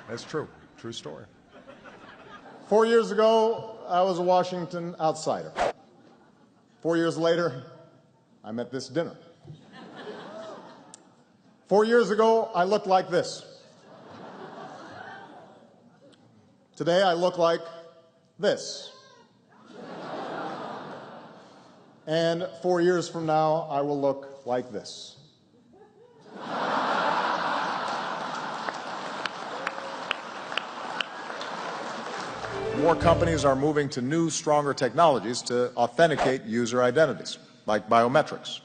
That's true. True story. 4 years ago, I was a Washington outsider. 4 years later, I'm at this dinner. 4 years ago, I looked like this. Today, I look like this. And 4 years from now, I will look like this. More companies are moving to new, stronger technologies to authenticate user identities, like biometrics,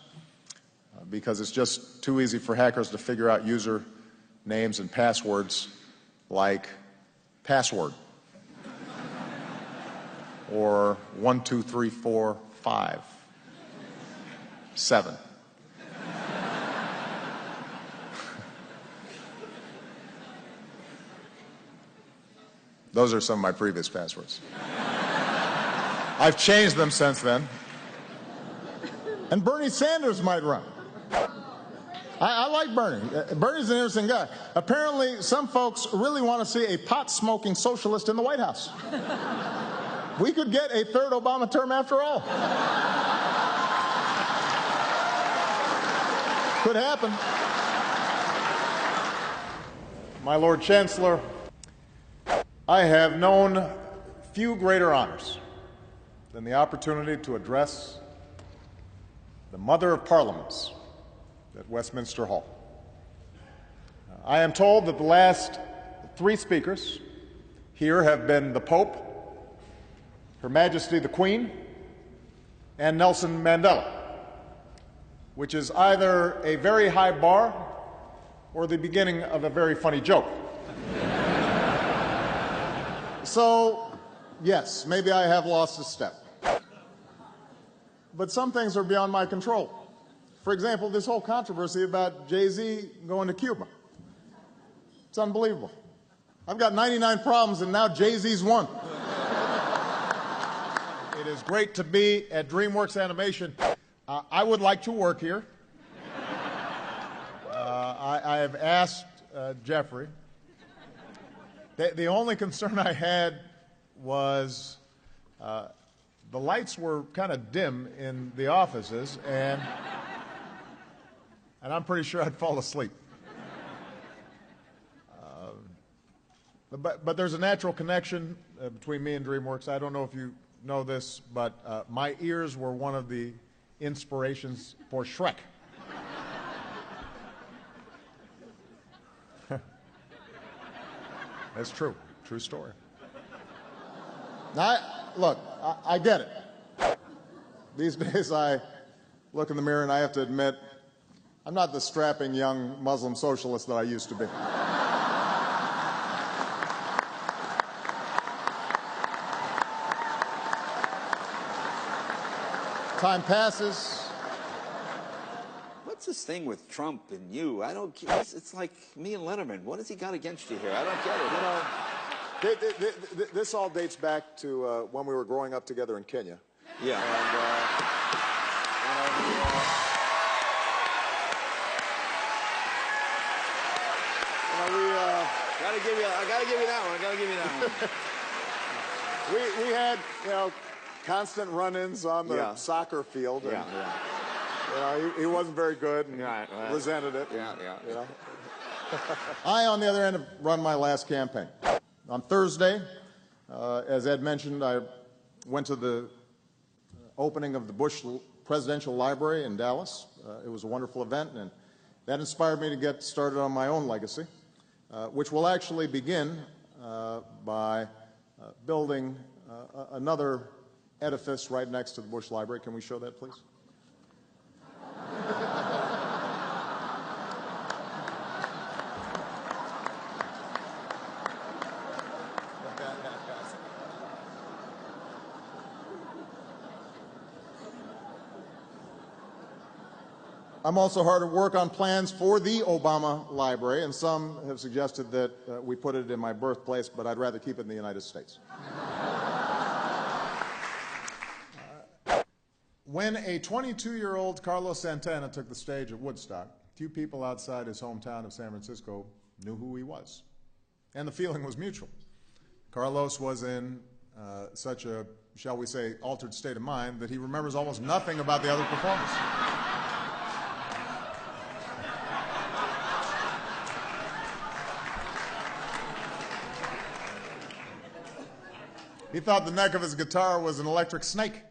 because it's just too easy for hackers to figure out user names and passwords like password or 1, 2, 3, 4, 5, 7. Those are some of my previous passwords. I've changed them since then. And Bernie Sanders might run. I like Bernie. Bernie's an interesting guy. Apparently, some folks really want to see a pot-smoking socialist in the White House. We could get a third Obama term after all. Could happen. My Lord Chancellor, I have known few greater honors than the opportunity to address the Mother of Parliaments at Westminster Hall. I am told that the last 3 speakers here have been the Pope, Her Majesty the Queen, and Nelson Mandela, which is either a very high bar or the beginning of a very funny joke. So, yes, maybe I have lost a step. But some things are beyond my control. For example, this whole controversy about Jay-Z going to Cuba. It's unbelievable. I've got 99 problems, and now Jay-Z's one. It is great to be at DreamWorks Animation. I would like to work here. I have asked Jeffrey. The only concern I had was the lights were kind of dim in the offices, and I'm pretty sure I'd fall asleep. But there's a natural connection between me and DreamWorks. I don't know if you know this, but my ears were one of the inspirations for Shrek. That's true. True story. Now, I get it. These days I look in the mirror and I have to admit I'm not the strapping young Muslim socialist that I used to be. Time passes. What's this thing with Trump and you? I don't. It's like me and Letterman. What has he got against you here? I don't get it. You know, This all dates back to when we were growing up together in Kenya. Yeah. I gotta give you that one. We had, constant run-ins on the soccer field. And, he wasn't very good and resented it. I, on the other end, have run my last campaign. On Thursday, as Ed mentioned, I went to the opening of the Bush Presidential Library in Dallas. It was a wonderful event, and that inspired me to get started on my own legacy, which will actually begin by building another edifice right next to the Bush Library. Can we show that, please? I'm also hard at work on plans for the Obama Library, and some have suggested that we put it in my birthplace, but I'd rather keep it in the United States. When a 22-year-old Carlos Santana took the stage at Woodstock, few people outside his hometown of San Francisco knew who he was. And the feeling was mutual. Carlos was in such a, shall we say, altered state of mind that he remembers almost nothing about the other performers. He thought the neck of his guitar was an electric snake.